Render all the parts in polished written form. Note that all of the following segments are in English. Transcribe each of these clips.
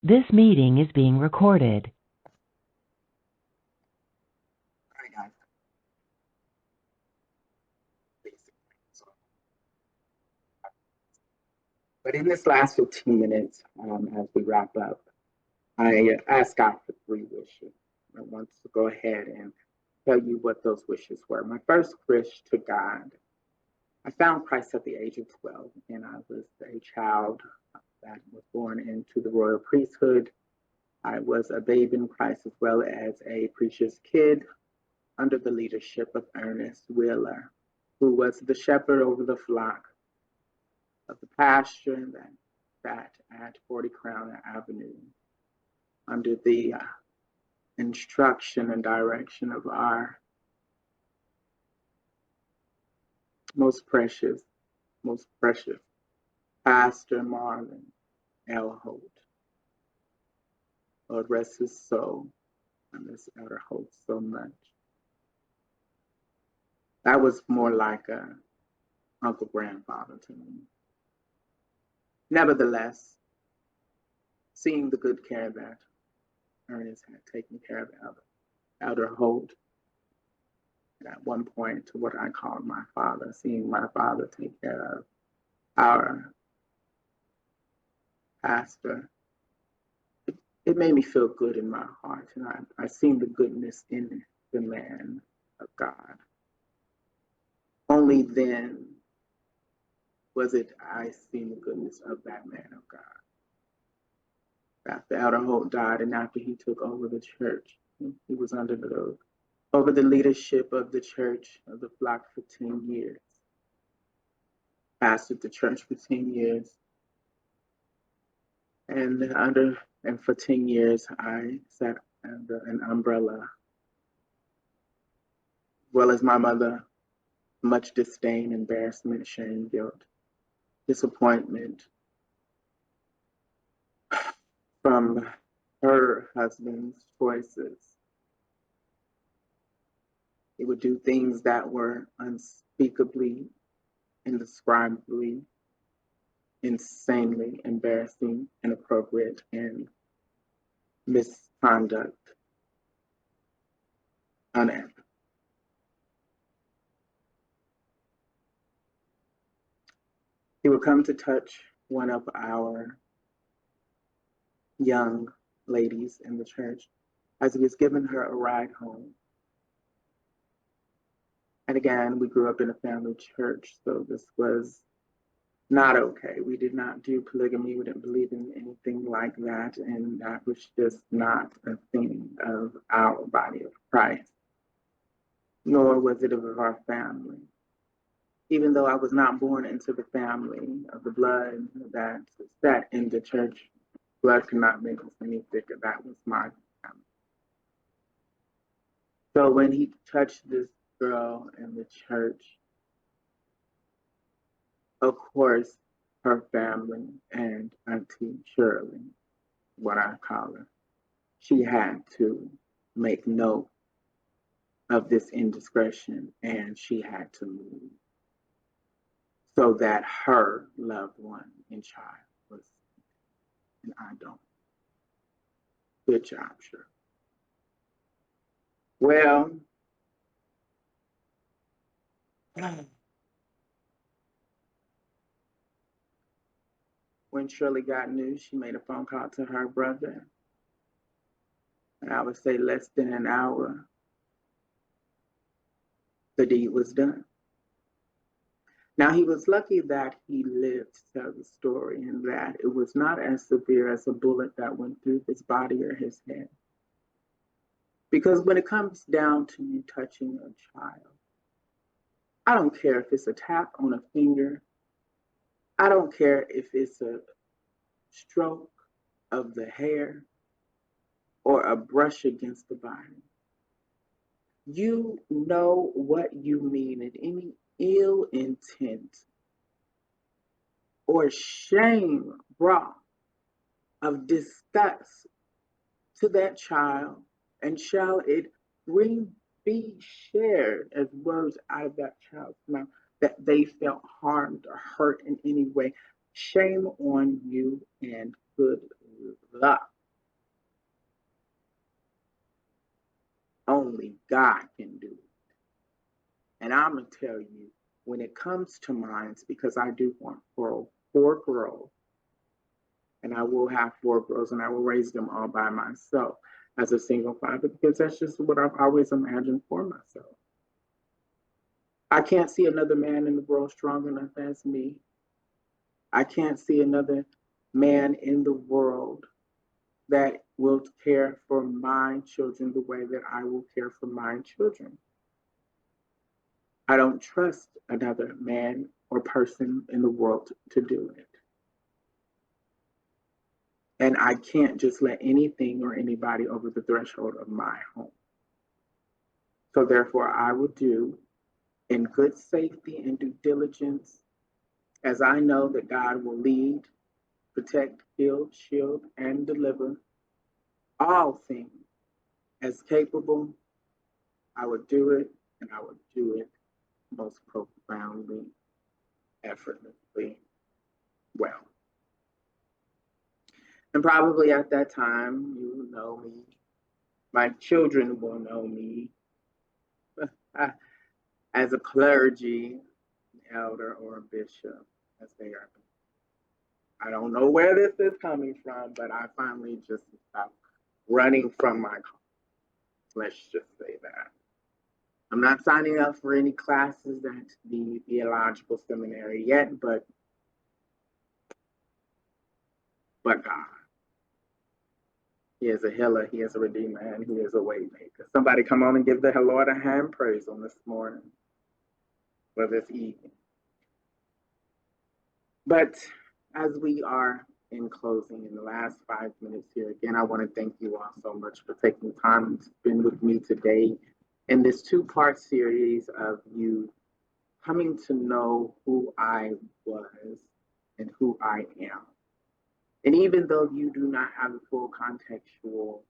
This meeting is being recorded. All right, guys. But in this last 15 minutes, as we wrap up, I asked God for 3 wishes. I want to go ahead and tell you what those wishes were. My first wish to God, I found Christ at the age of 12, and I was a child that was born into the royal priesthood. I was a babe in Christ as well as a preacher's kid under the leadership of Ernest Wheeler, who was the shepherd over the flock of the pasture that sat at 40 Crown Avenue under the instruction and direction of our most precious Pastor Marlon L. Holt. Lord rest his soul. I miss Elder Holt so much. That was more like a uncle grandfather to me. Nevertheless, seeing the good care that Ernest had taken care of Elder Holt, and at one point to what I called my father, seeing my father take care of our pastor, it made me feel good in my heart, and I seen the goodness in the man of God. Only then was it I seen the goodness of that man of God. After Elder Holt died and after he took over the church, he was over the leadership of the church of the flock for 10 years. Pastored the church for 10 years. And for 10 years, I sat under an umbrella, as well as my mother, much disdain, embarrassment, shame, guilt, disappointment from her husband's choices. He would do things that were unspeakably, indescribably, insanely embarrassing, inappropriate, and misconduct. Unethical. He would come to touch one of our young ladies in the church as he was giving her a ride home. And again, we grew up in a family church, so this was not okay. We did not do polygamy. We didn't believe in anything like that, and that was just not a thing of our body of Christ, nor was it of our family. Even though I was not born into the family of the blood that sat in the church, blood could not make us any thicker. That was my family. So when he touched this girl in the church, of course, her family and Auntie Shirley, what I call her, she had to make note of this indiscretion and she had to move so that her loved one and child was, and I don't. Good job, Shirley. Well, when Shirley got news, she made a phone call to her brother. And I would say less than an hour, the deed was done. Now, he was lucky that he lived to tell the story and that it was not as severe as a bullet that went through his body or his head. Because when it comes down to you touching a child, I don't care if it's a tap on a finger. I don't care if it's a stroke of the hair or a brush against the body. You know what you mean, and any ill intent or shame brought of disgust to that child, and shall it be shared as words out of that child's mouth that they felt harmed or hurt in any way. Shame on you and good luck. God can do it. And I'm going to tell you, when it comes to mines, because I do want four girls, and I will have four girls, and I will raise them all by myself as a single father, because that's just what I've always imagined for myself. I can't see another man in the world strong enough as me. I can't see another man in the world that will care for my children the way that I will care for my children. I don't trust another man or person in the world to do it. And I can't just let anything or anybody over the threshold of my home. So therefore, I will do in good safety and due diligence, as I know that God will lead, protect, heal, shield, and deliver all things as capable. I would do it, and I would do it most profoundly, effortlessly well. And probably at that time, you will know me. My children will know me as a clergy, elder, or a bishop, as they are. I don't know where this is coming from, but I finally just stopped running from my cause. Let's just say that. I'm not signing up for any classes at the theological seminary yet, but God. He is a healer, he is a redeemer, and he is a way maker. Somebody come on and give the Lord a hand praise on this morning, or this evening. But as we are in closing in the last 5 minutes here, again, I want to thank you all so much for taking time to spend with me today in this two-part series of you coming to know who I was and who I am. And even though you do not have the full contextual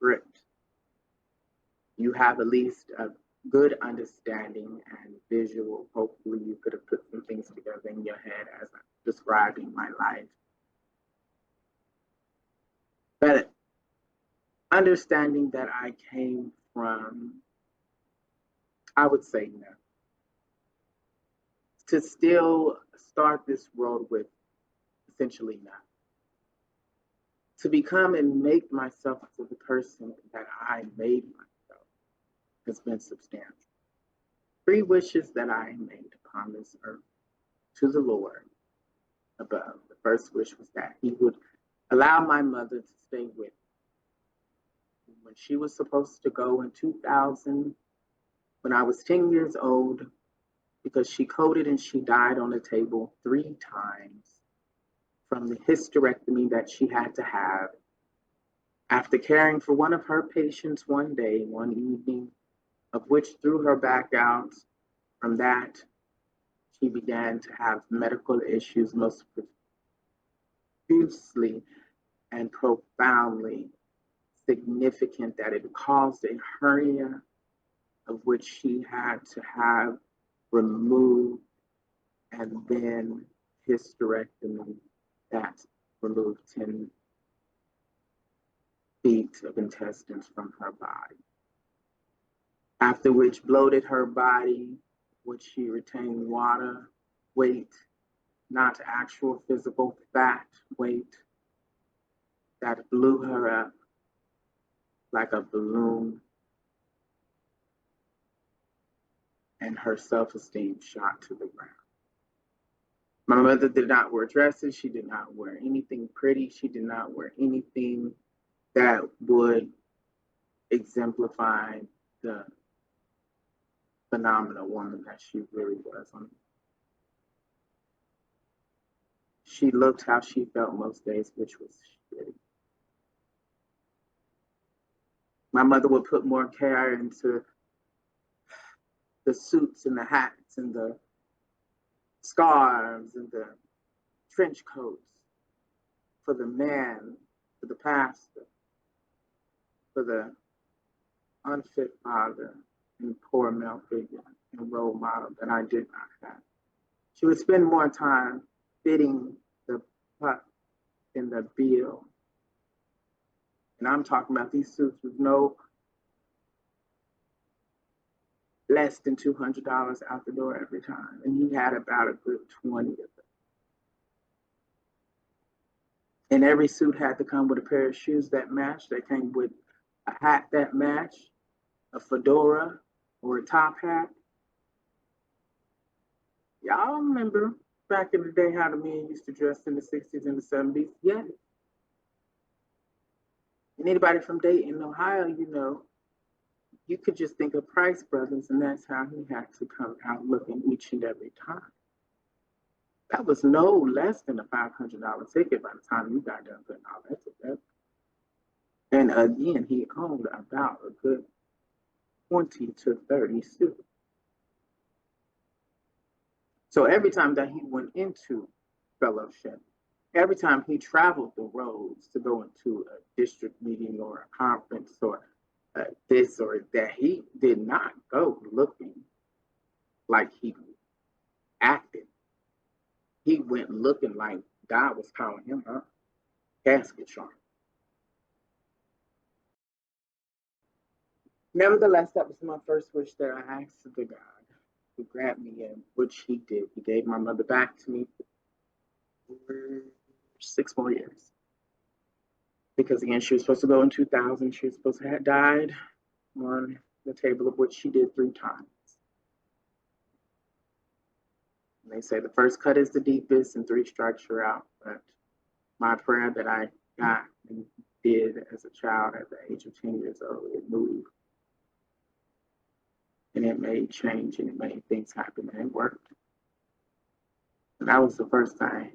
grip, you have at least a good understanding and visual. Hopefully you could have put some things together in your head as I'm describing my life. But understanding that I came from, I would say no. To still start this road with essentially nothing. To become and make myself to the person that I made myself has been substantial. 3 wishes that I made upon this earth to the Lord above. The first wish was that he would allow my mother to stay with me. When she was supposed to go in 2000, when I was 10 years old, because she coded and she died on the table 3 times from the hysterectomy that she had to have. After caring for one of her patients one day, one evening, of which threw her back out, from that, she began to have medical issues, most profusely and profoundly significant, that it caused a hernia, of which she had to have removed, and then hysterectomy that removed 10 feet of intestines from her body. After which bloated her body, which she retained water, weight, not actual physical fat, weight, that blew her up like a balloon, and her self-esteem shot to the ground. My mother did not wear dresses. She did not wear anything pretty. She did not wear anything that would exemplify the phenomenal woman that she really was. She looked how she felt most days, which was shitty. My mother would put more care into the suits and the hats and the scarves and the trench coats for the man, for the pastor, for the unfit father and poor male figure and role model that I did not have. She would spend more time fitting the puck in the bill. And I'm talking about these suits with no less than $200 out the door every time. And he had about a good 20 of them. And every suit had to come with a pair of shoes that matched. They came with a hat that matched, a fedora or a top hat. Y'all remember back in the day how the men used to dress in the 60s and the 70s? Yeah. And anybody from Dayton, Ohio, you could just think of Price Brothers, and that's how he had to come out looking each and every time. That was no less than a $500 ticket by the time you got done putting all that together. And again, he owned about a good 20 to 30 suits. So every time that he went into fellowship, every time he traveled the roads to go into a district meeting or a conference or this or that, he did not go looking like he acted. He went looking like God was calling him up, casket sharp. Nevertheless, that was my first wish that I asked the God to grant me, in which he did. He gave my mother back to me for 6 more years. Because again, she was supposed to go in 2000. She was supposed to have died on the table, of which she did 3 times. And they say the first cut is the deepest and 3 strikes you're out. But my prayer that I got and did as a child at the age of 10 years old, it moved. And it made change and it made things happen and it worked. And that was the first time.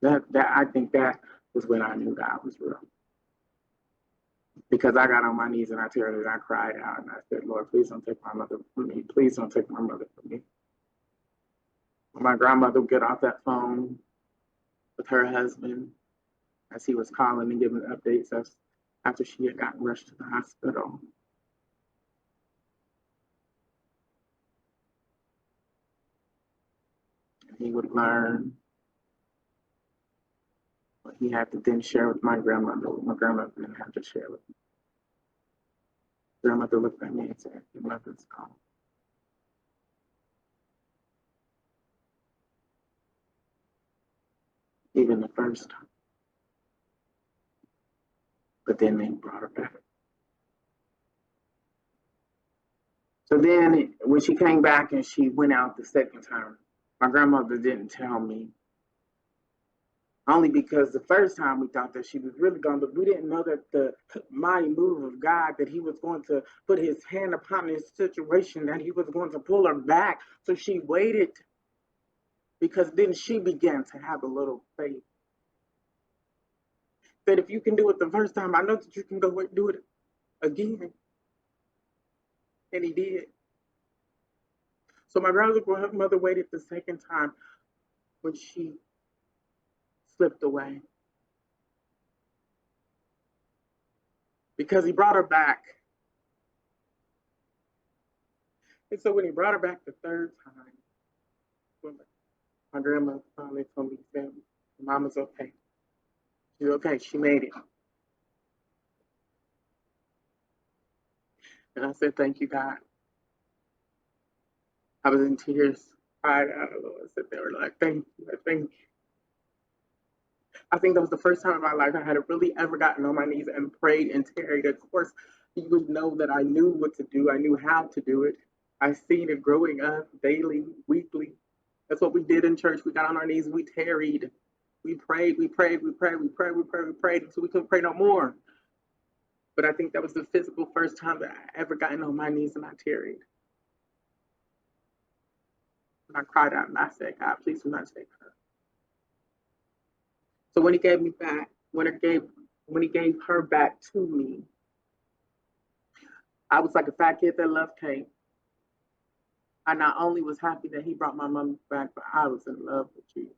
I think that was when I knew God was real. Because I got on my knees and I teared it, I cried out and I said, Lord, please don't take my mother from me. Please don't take my mother from me. When my grandmother would get off that phone with her husband as he was calling and giving updates after she had gotten rushed to the hospital. And he would learn what he had to then share with my grandmother, what my grandmother didn't have to share with me. Grandmother looked at me and said, your mother's gone. Even the first time. But then they brought her back. So then when she came back and she went out the second time, my grandmother didn't tell me. Only because the first time we thought that she was really gone, but we didn't know that the mighty move of God, that he was going to put his hand upon this situation, that he was going to pull her back. So she waited, because then she began to have a little faith. That if you can do it the first time, I know that you can go and do it again. And he did. So my grandmother waited the second time when she slipped away. Because he brought her back. And so when he brought her back the third time, my grandma finally told me, said, Mama's okay. She's okay. She made it. And I said, thank you, God. I was in tears, cried out, Lord. I said, they were like, thank you, thank you. I think that was the first time in my life I had really ever gotten on my knees and prayed and tarried. Of course, you would know that I knew what to do. I knew how to do it. I seen it growing up daily, weekly. That's what we did in church. We got on our knees, we tarried. We prayed, we prayed, we prayed, we prayed, we prayed, we prayed until we couldn't pray no more. But I think that was the physical first time that I ever gotten on my knees and I tarried. And I cried out and I said, God, please do not take her. So when he gave me back, when he gave her back to me, I was like a fat kid that loved cake. I not only was happy that he brought my mom back, but I was in love with you.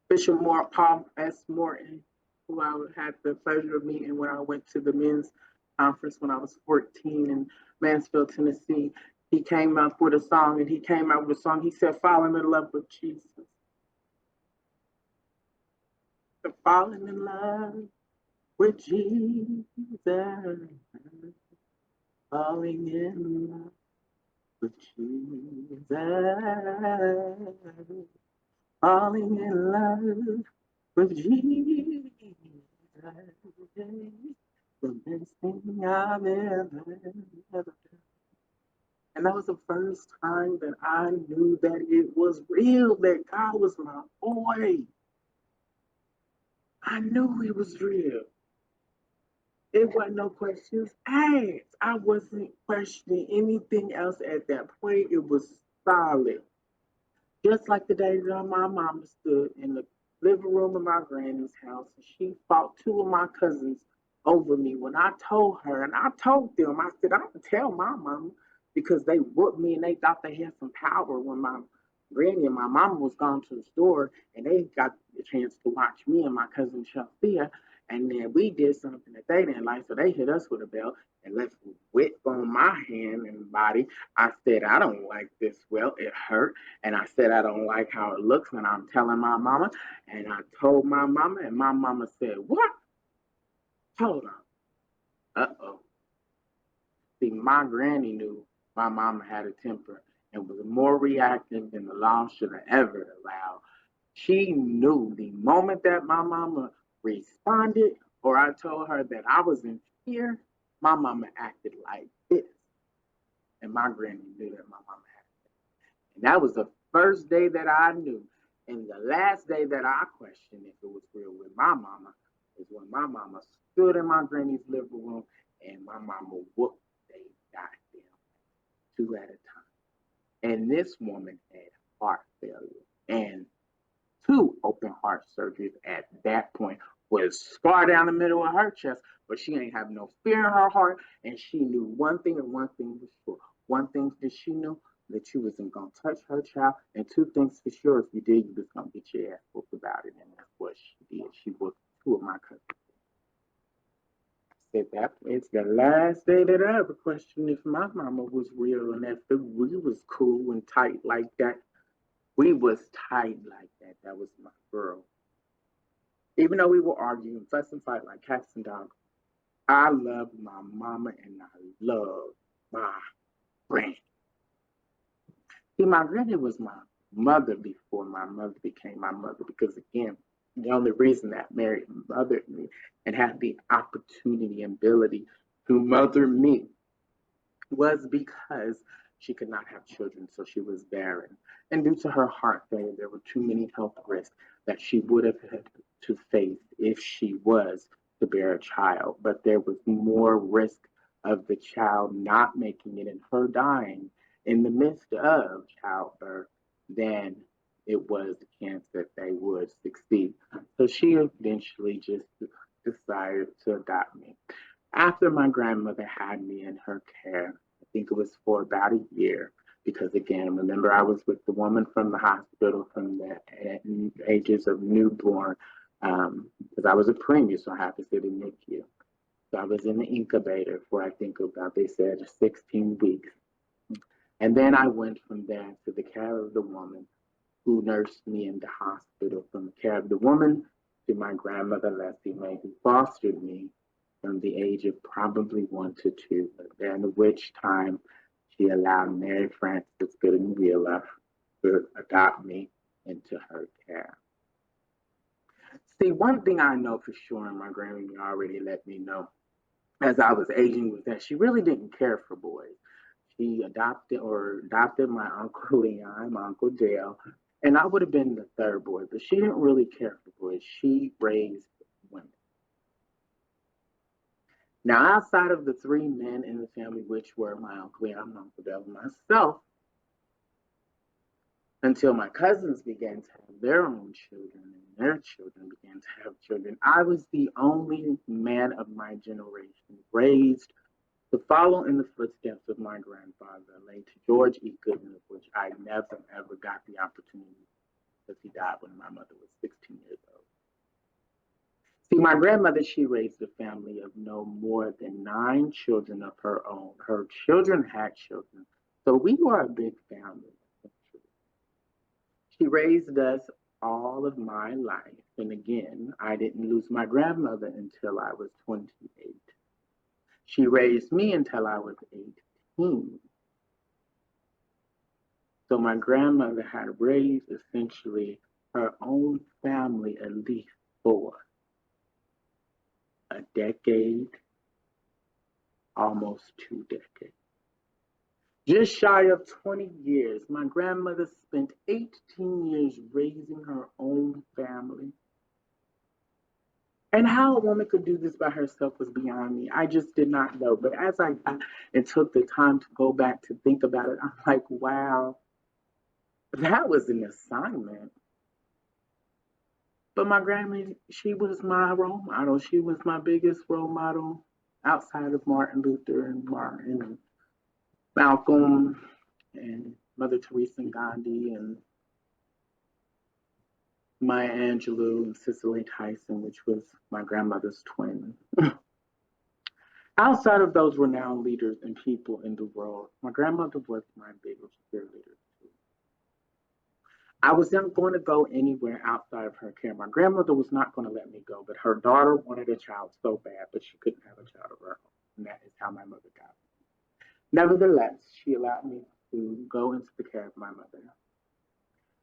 Bishop Paul S. Morton, who I had the pleasure of meeting when I went to the men's conference when I was 14 in Mansfield, Tennessee. He came up with a song, and he came out with a song. He said, falling in love with Jesus. The falling in love with Jesus. falling in love with Jesus, falling in love with Jesus, the best thing I've ever done. And that was the first time that I knew that it was real, that God was my boy. I knew it was real. It wasn't no questions asked. I wasn't questioning anything else at that point. It was solid. Just like the day that my mama stood in the living room of my granny's house and she fought two of my cousins over me when I told her, and I told them, I said, I don't tell my mama because they whooped me and they thought they had some power when my granny and my mama was gone to the store and they got the chance to watch me and my cousin Chelsea. And then we did something that they didn't like, so they hit us with a belt and left whip on my hand and body. I said, I don't like this. Well, it hurt. And I said, I don't like how it looks when I'm telling my mama. And I told my mama, and my mama said, what? Hold on. Uh-oh. See, my granny knew my mama had a temper and was more reactive than the law should have ever allowed. She knew the moment that my mama responded, or I told her that I was in fear, my mama acted like this. And my granny knew that my mama had. And that was the first day that I knew. And the last day that I questioned if it was real with my mama is when my mama stood in my granny's living room and my mama whooped they got them two at a time. And this woman had heart failure and two open heart surgeries at that point with a scar down the middle of her chest, but she ain't have no fear in her heart, and she knew one thing and one thing was sure. One thing that she knew that you wasn't gonna touch her child, and two things for sure, if you did, you was gonna get your ass whooped about it, and that's what she did. She whooped two of my cousins. I said that it's the last day that I ever questioned if my mama was real and if we was cool and tight like that. We was tight like that. That was my girl. Even though we were arguing, fuss and fight like cats and dogs, I loved my mama and I loved my granny. See, my granny was my mother before my mother became my mother because, again, the only reason that Mary mothered me and had the opportunity and ability to mother me was because she could not have children, so she was barren. And due to her heart failure, there were too many health risks that she would have had to face if she was to bear a child. But there was more risk of the child not making it and her dying in the midst of childbirth than it was the chance that they would succeed. So she eventually just decided to adopt me. After my grandmother had me in her care, I think it was for about a year, because again, remember I was with the woman from the hospital from the ages of newborn, because I was a preemie, so I had to sit in NICU. So I was in the incubator for I think about they said 16 weeks, and then I went from there to the care of the woman who nursed me in the hospital, from the care of the woman to my grandmother Leslie May, who fostered me from the age of probably 1 to 2, during which time she allowed Mary Frances Gooden Wheeler to adopt me into her care. See, one thing I know for sure, and my grandmother already let me know as I was aging, was that she really didn't care for boys. She adopted my Uncle Leon, my Uncle Dale, and I would have been the third boy, but she didn't really care for boys. She raised women. Now, outside of the three men in the family, which were my Uncle Leon, my Uncle Dale, and myself, until my cousins began to have their own children and their children began to have children, I was the only man of my generation raised to follow in the footsteps of my grandfather, late George E. Gooden, of which I never ever got the opportunity because he died when my mother was 16 years old. See, my grandmother, she raised a family of no more than 9 children of her own. Her children had children. So we were a big family. She raised us all of my life. And again, I didn't lose my grandmother until I was 28. She raised me until I was 18. So my grandmother had raised essentially her own family at least for a decade, almost 2 decades. Just shy of 20 years, my grandmother spent 18 years raising her own family. And how a woman could do this by herself was beyond me. I just did not know. But as I got and took the time to go back to think about it, I'm like, wow, that was an assignment. But my grandma, she was my role model. She was my biggest role model outside of Martin Luther and Martin and Malcolm and Mother Teresa and Gandhi and Maya Angelou and Cicely Tyson, which was my grandmother's twin. Outside of those renowned leaders and people in the world, my grandmother was my biggest cheerleader too. I was not going to go anywhere outside of her care. My grandmother was not going to let me go, but her daughter wanted a child so bad, but she couldn't have a child of her own. And that is how my mother got me. Nevertheless, she allowed me to go into the care of my mother.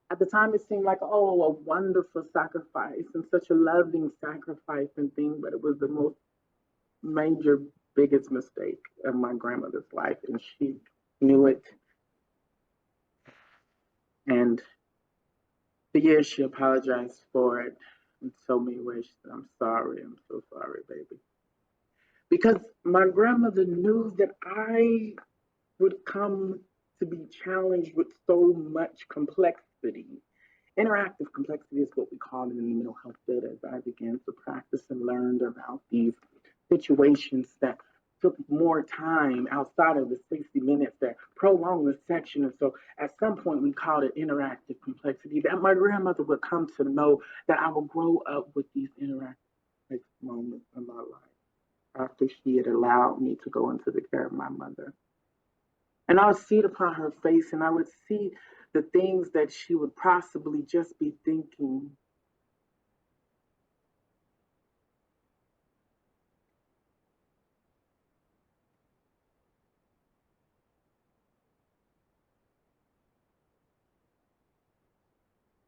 At the time, it seemed like, oh, a wonderful sacrifice and such a loving sacrifice and thing, but it was the most major, biggest mistake of my grandmother's life, and she knew it. And the year she apologized for it in so many ways. She said, I'm sorry, I'm so sorry, baby. Because my grandmother knew that I would come to be challenged with so much complexity. Interactive complexity is what we call it in the mental health field as I began to practice and learned about these situations that took more time outside of the 60 minutes that prolonged the section. And so at some point we called it interactive complexity. That my grandmother would come to know that I would grow up with these interactive moments in my life after she had allowed me to go into the care of my mother. And I would see it upon her face and I would see the things that she would possibly just be thinking.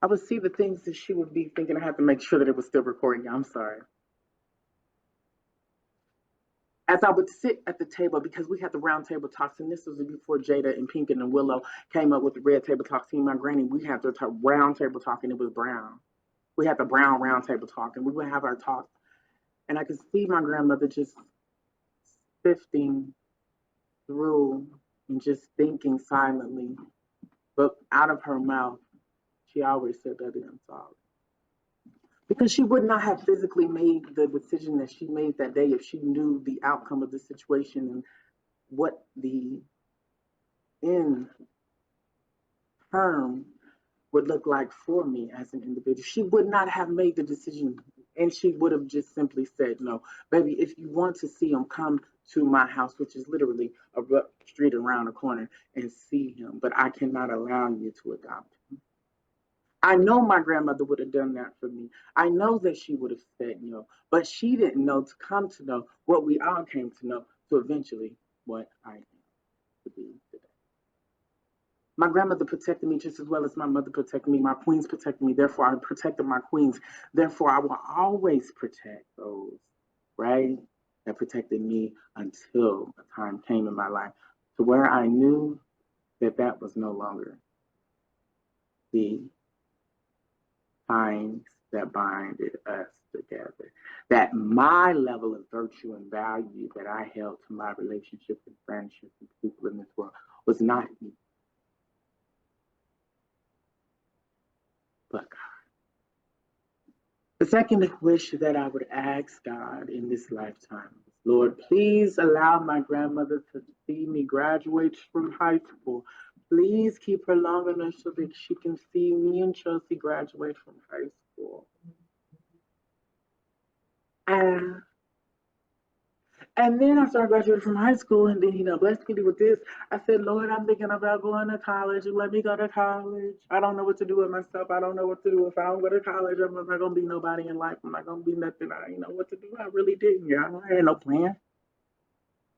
I would see the things that she would be thinking. I had to make sure that it was still recording. I'm sorry. As I would sit at the table, because we had the round table talks, and this was before Jada and Pink and Willow came up with the red table talks. See, my granny, we had the round table talk, and it was brown. We had the brown round table talk, and we would have our talk. And I could see my grandmother just sifting through and just thinking silently. But out of her mouth, she always said, Baby, I'm sorry. Because she would not have physically made the decision that she made that day if she knew the outcome of the situation and what the end term would look like for me as an individual. She would not have made the decision and she would have just simply said, no, baby, if you want to see him, come to my house, which is literally a street around the corner, and see him. But I cannot allow you to adopt him. I know my grandmother would have done that for me. I know that she would have said no, but she didn't know to come to know what we all came to know to eventually what I am to be today. My grandmother protected me just as well as my mother protected me. My queens protected me. Therefore, I protected my queens. Therefore, I will always protect those, right, that protected me until a time came in my life to where I knew that that was no longer the ties that binded us together. That my level of virtue and value that I held to my relationships and friendships with people in this world was not equal. But God. The second wish that I would ask God in this lifetime is, Lord, please allow my grandmother to see me graduate from high school. Please keep her long enough so that she can see me and Chelsea graduate from high school. And And then I started graduating from high school, and then, blessed me with this. I said, Lord, I'm thinking about going to college. Let me go to college. I don't know what to do with myself. I don't know what to do. If I don't go to college, I'm not going to be nobody in life. I'm not going to be nothing. I didn't know what to do. I really didn't. I had no plan.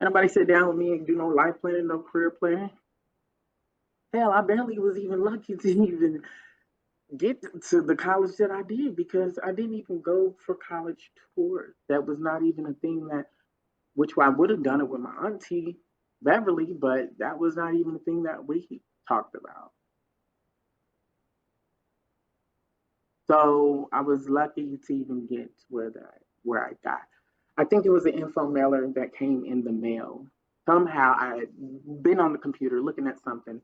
And nobody sit down with me and do no life planning, no career planning. Hell, I barely was even lucky to even get to the college that I did because I didn't even go for college tours. That was not even a thing that, which I would have done it with my auntie Beverly, but that was not even a thing that we talked about. So I was lucky to even get where I got. I think it was an info mailer that came in the mail. Somehow I had been on the computer looking at something,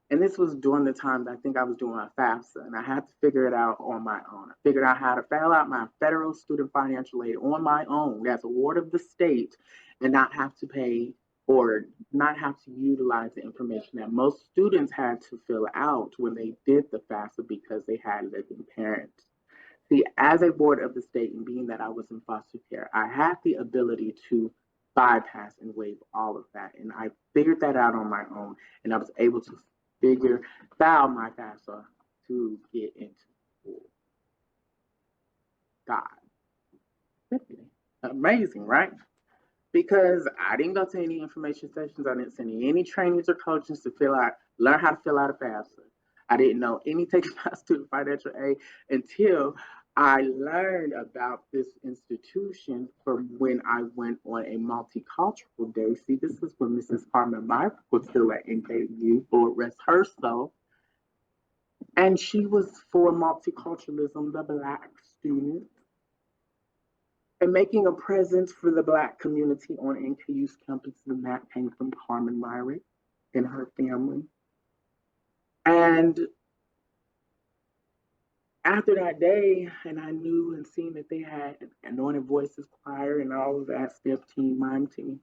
and this was during the time that I think I was doing my FAFSA, and I had to figure it out on my own. I figured out how to fill out my federal student financial aid on my own as a ward of the state and not have to pay or not have to utilize the information that most students had to fill out when they did the FAFSA because they had living parents. See, as a board of the state and being that I was in foster care, I had the ability to bypass and waive all of that. And I figured that out on my own, and I was able to file my FAFSA to get into school. God, amazing, right? Because I didn't go to any information sessions. I didn't send any trainings or coaches to learn how to fill out a FAFSA. I didn't know anything about student financial aid until I learned about this institution from when I went on a multicultural day. See, this is when Mrs. Carmen Myrick was still at NKU, Lord rest her soul. And she was for multiculturalism, the Black student, and making a presence for the Black community on NKU's campus, and that came from Carmen Myrick and her family. And after that day, and I knew and seen that they had Anointed Voices Choir and all of that, step team, mime team,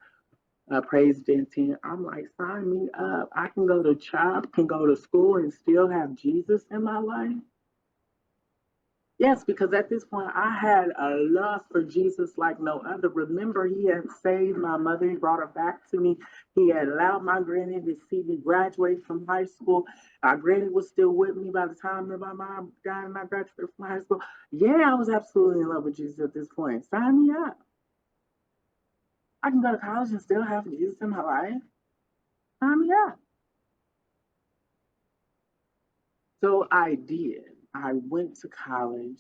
praise dancing, I'm like, sign me up. I can go to church, can go to school and still have Jesus in my life. Yes, because at this point I had a love for Jesus like no other. Remember, he had saved my mother, he brought her back to me. He had allowed my granny to see me graduate from high school. Our granny was still with me by the time that my mom died and I graduated from high school. Yeah, I was absolutely in love with Jesus at this point. Sign me up. I can go to college and still have Jesus in my life. Sign me up. So I did. I went to college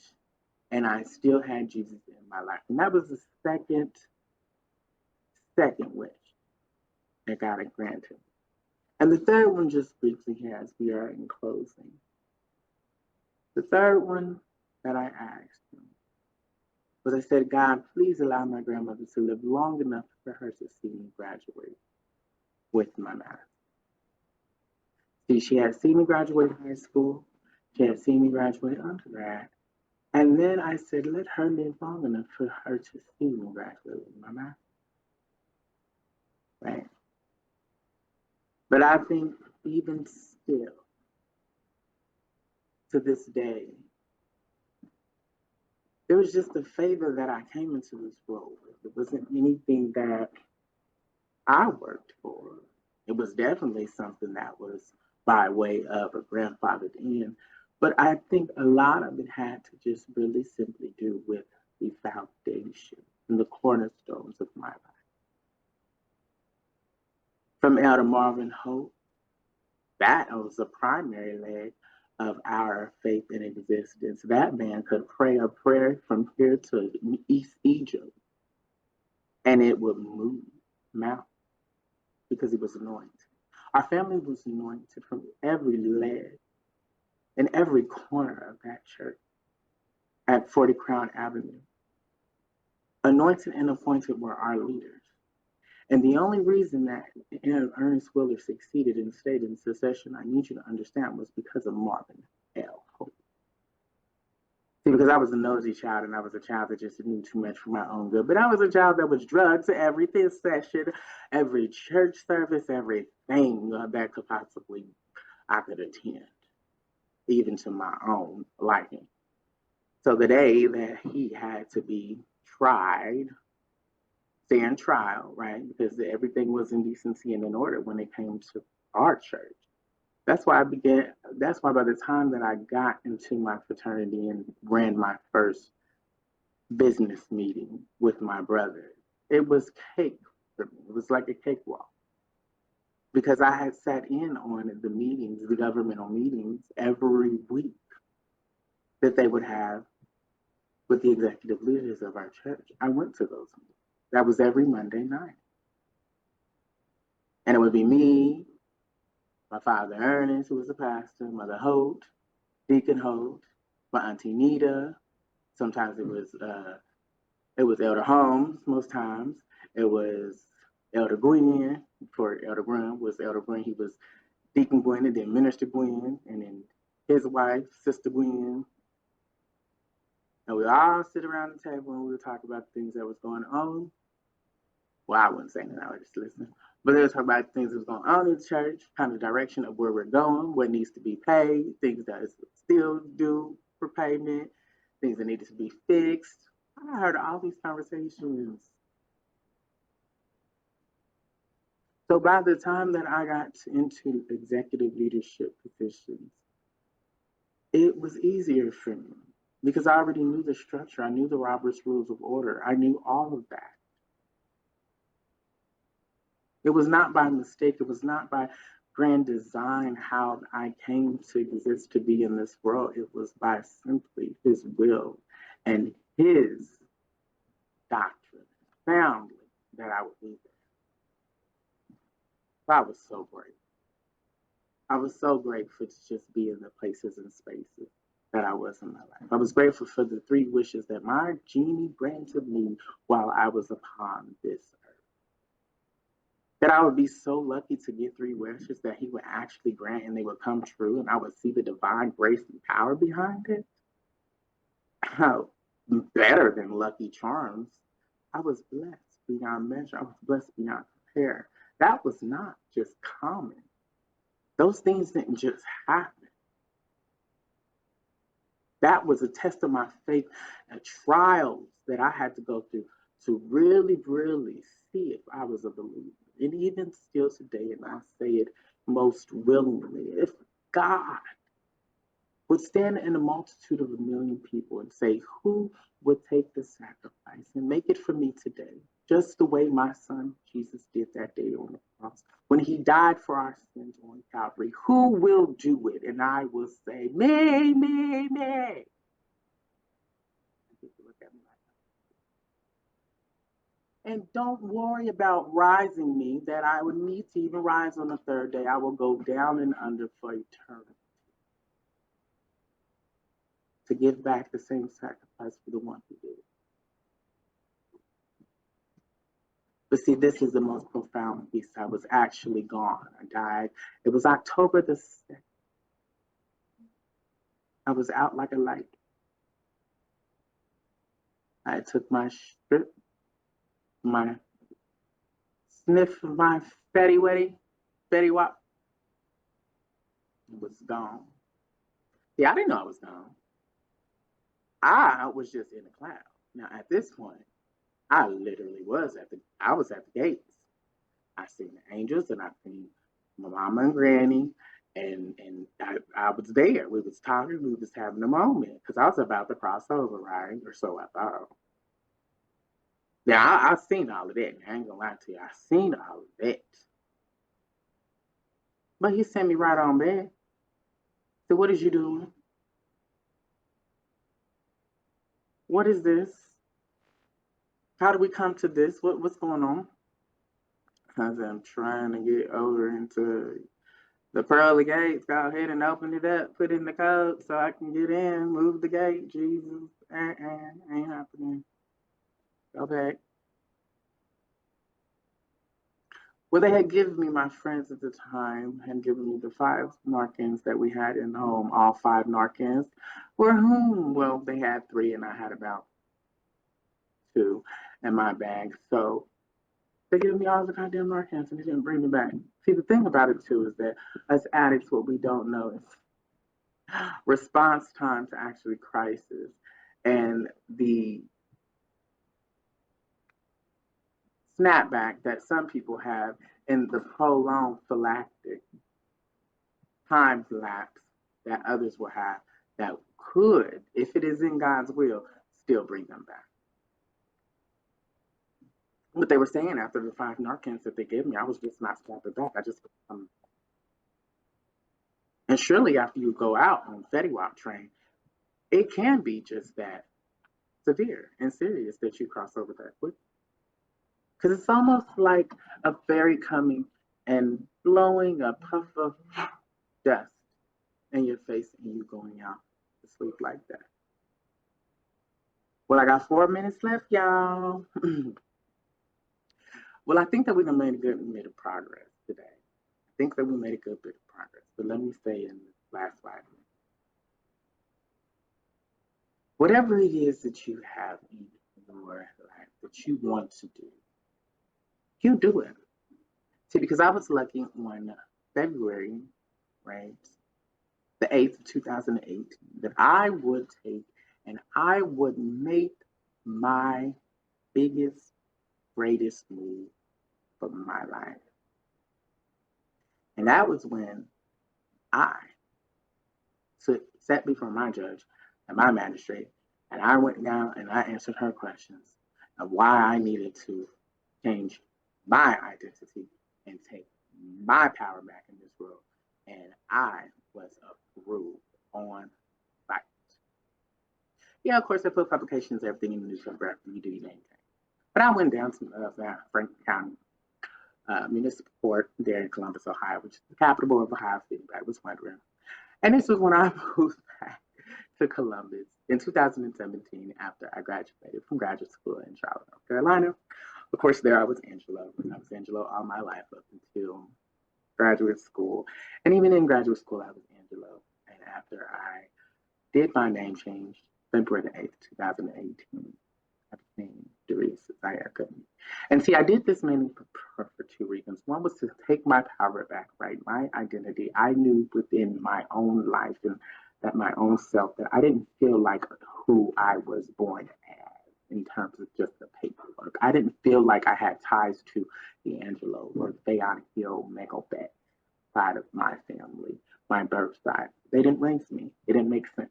and I still had Jesus in my life. And that was the second wish that God had granted. And the third one, just briefly here as we are in closing. The third one that I asked him was I said, God, please allow my grandmother to live long enough for her to see me graduate with my master's. See, she had seen me graduate high school. She had seen me graduate undergrad. And then I said, let her live long enough for her to see me graduate with my master's. Right? But I think even still, to this day, it was just a favor that I came into this role with. It wasn't anything that I worked for. It was definitely something that was by way of a grandfathered in. But I think a lot of it had to just really simply do with the foundation and the cornerstones of my life. From Elder Marvin Hope, that was the primary leg of our faith in existence. That man could pray a prayer from here to East Egypt, and it would move mountains because he was anointed. Our family was anointed from every leg and every corner of that church at 40 Crown Avenue. Anointed and appointed were our leaders. And the only reason that Ernest Willer succeeded and stayed in secession, I need you to understand, was because of Marvin L. Hope. See, because I was a nosy child and I was a child that just knew too much for my own good. But I was a child that was drugged to every session, every church service, everything that could possibly I could attend, even to my own liking. So the day that he had to be tried, stand trial, right? Because everything was in decency and in order when it came to our church. That's why by the time that I got into my fraternity and ran my first business meeting with my brother, it was cake for me. It was like a cakewalk because I had sat in on the meetings, the governmental meetings, every week that they would have with the executive leaders of our church. I went to those meetings. That was every Monday night. And it would be me, my father Ernest, who was a pastor, Mother Holt, Deacon Holt, my auntie Nita. Sometimes it was Elder Holmes. Most times it was Elder Gwen. Before Elder Gwen was Elder Gwen, he was Deacon Gwen, and then Minister Gwen, and then his wife, Sister Gwen. And we all sit around the table and we would talk about things that was going on. Well, I wouldn't say that, I was just listening. But they would talk about things that was going on in the church, kind of direction of where we're going, what needs to be paid, things that is still due for payment, things that needed to be fixed. I heard all these conversations. So by the time that I got into executive leadership positions, it was easier for me because I already knew the structure. I knew the Robert's Rules of Order. I knew all of that. It was not by mistake. It was not by grand design how I came to exist, to be in this world. It was by simply his will and his doctrine, family, that I would be there. I was so grateful. I was so grateful to just be in the places and spaces that I was in my life. I was grateful for the 3 wishes that my genie granted me while I was upon this earth. That I would be so lucky to get 3 wishes that he would actually grant and they would come true, and I would see the divine grace and power behind it. How better than Lucky Charms. I was blessed beyond measure. I was blessed beyond compare. That was not just common. Those things didn't just happen. That was a test of my faith and trials that I had to go through to really, really see if I was a believer. And even still today, and I say it most willingly, if God would stand in a multitude of 1,000,000 people and say, who would take the sacrifice and make it for me today, just the way my son Jesus did that day on the cross, when he died for our sins on Calvary, who will do it? And I will say, me, me, me. And don't worry about rising me, that I would need to even rise on the 3rd day. I will go down and under for eternity to give back the same sacrifice for the one who did it. But see, this is the most profound piece. I was actually gone. I died. It was October the 2nd. I was out like a light. I took my strip, my sniff of my Fetty Wap. It was gone. See, I didn't know I was gone. I was just in the cloud. Now, at this point, I literally was at the gates. I seen the angels and I seen my mama and granny, and I was there. We was talking, we was having a moment because I was about to cross over, right? Or so I thought. Yeah, I seen all of that. I ain't gonna lie to you. I seen all of that. But he sent me right on back. So what is you doing? What is this? How do we come to this? What's going on? I said, I'm trying to get over into the pearly gates. Go ahead and open it up. Put in the code so I can get in. Move the gate. Jesus. Ain't happening. Go back. Well, they had given me, my friends at the time had given me the 5 Narcans that we had in the home. All 5 Narcans were whom? Well, they had 3 and I had about 2 in my bag. So they gave me all the goddamn Narcans and they didn't bring me back. See, the thing about it too is that us addicts, what we don't know is response time to actually crisis and the snapback that some people have in the prolonged phylactic time lapse that others will have that could, if it is in God's will, still bring them back. But they were saying after the 5 Narcans that they gave me, I was just not snapping back. I just and surely after you go out on Fetty Wap train, it can be just that severe and serious that you cross over that quick. Because it's almost like a fairy coming and blowing a puff of dust in your face and you going out to sleep like that. Well, I got 4 minutes left, y'all. Well, I think that we made a good bit of progress today. I think that we made a good bit of progress. But let me say in the last 5 minutes, whatever it is that you have in your life that you want to do, you do it. See, because I was lucky on February, right, the 8th of 2008, that I would take and I would make my biggest, greatest move for my life. And that was when I sat before my judge and my magistrate, and I went down and I answered her questions of why I needed to change my identity and take my power back in this world. And I was approved on site. Yeah, of course, I put publications, everything in the newspaper after you do your name tag. But I went down to Franklin County Municipal Court there in Columbus, Ohio, which is the capital of Ohio City, I was wondering. And this was when I moved back to Columbus in 2017 after I graduated from graduate school in Charlotte, North Carolina. Of course, there I was Angelo. I was Angelo all my life up until graduate school. And even in graduate school, I was Angelo. And after I did my name change, February the 8th, 2018, I became Si're Rese Gooden. And see, I did this mainly for 2 reasons. One was to take my power back, right? My identity. I knew within my own life and that my own self that I didn't feel like who I was born as in terms of just the paperwork. I didn't feel like I had ties to the Angelo or Fayon Hill Megobet side of my family, my birth side. They didn't raise me. It didn't make sense.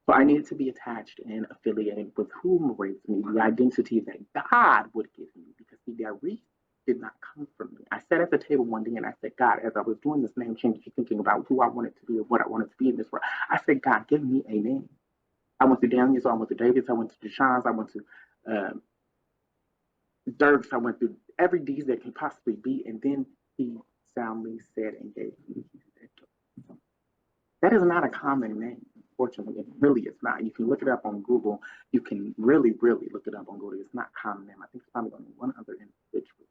So I needed to be attached and affiliated with whom raised me, the identity that God would give me, because see, their reach did not come from me. I sat at the table one day and I said, God, as I was doing this name change, thinking about who I wanted to be and what I wanted to be in this world, I said, God, give me a name. I went to Daniels, I went to Davis, I went to Deshaun's, I went to Dirks, I went through every D that can possibly be, and then he soundly said and gave me. That is not a common name. Unfortunately, it really is not. You can look it up on Google. You can really, really look it up on Google. It's not a common name. I think it's probably only one other individual,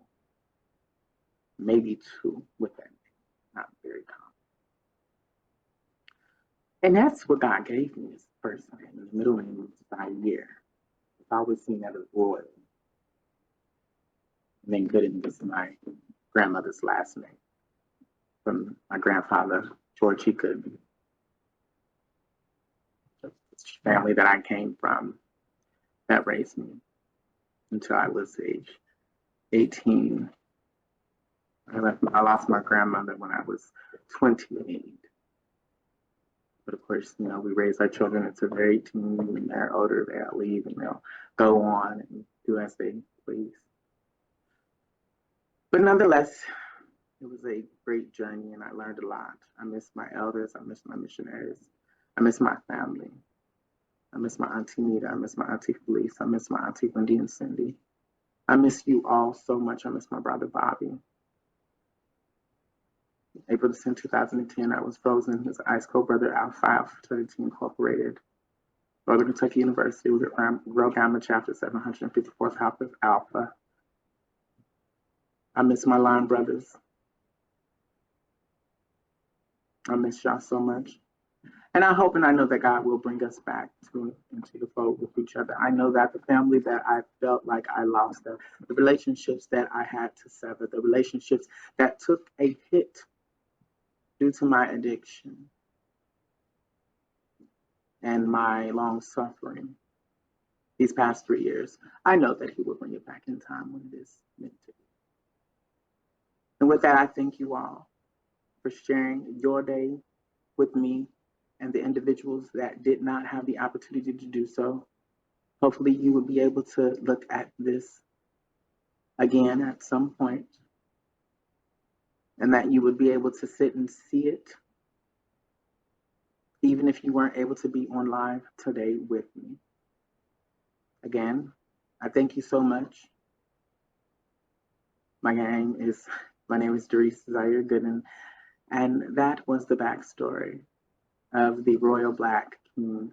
maybe 2 with that name. Not very common. And that's what God gave me as first name. The middle name is Si're. It's always seen that as royal. And then Gooden was my grandmother's last name from my grandfather, George E. Gooden. Family that I came from that raised me until I was age 18. I lost my grandmother when I was 28. But of course, you know, we raise our children until they're 18. When they're older, they'll leave and they'll go on and do as they please. But nonetheless, it was a great journey and I learned a lot. I miss my elders. I miss my missionaries. I miss my family. I miss my Auntie Nita. I miss my Auntie Felice. I miss my Auntie Wendy and Cindy. I miss you all so much. I miss my brother Bobby. April 10, 2010, I was frozen. His ice cold brother Alpha Fraternity Incorporated. Northern Kentucky University with Rho Gamma Chapter 754th Alpha. I miss my line brothers. I miss y'all so much. And I hope and I know that God will bring us back into the fold with each other. I know that the family that I felt like I lost, the relationships that I had to sever, the relationships that took a hit due to my addiction and my long suffering these past 3 years, I know that He will bring it back in time when it is meant to be. And with that, I thank you all for sharing your day with me and the individuals that did not have the opportunity to do so. Hopefully you will be able to look at this again at some point, and that you would be able to sit and see it, even if you weren't able to be on live today with me. Again, I thank you so much. My name is Si're Rese Gooden, and that was the backstory of the Royal Black King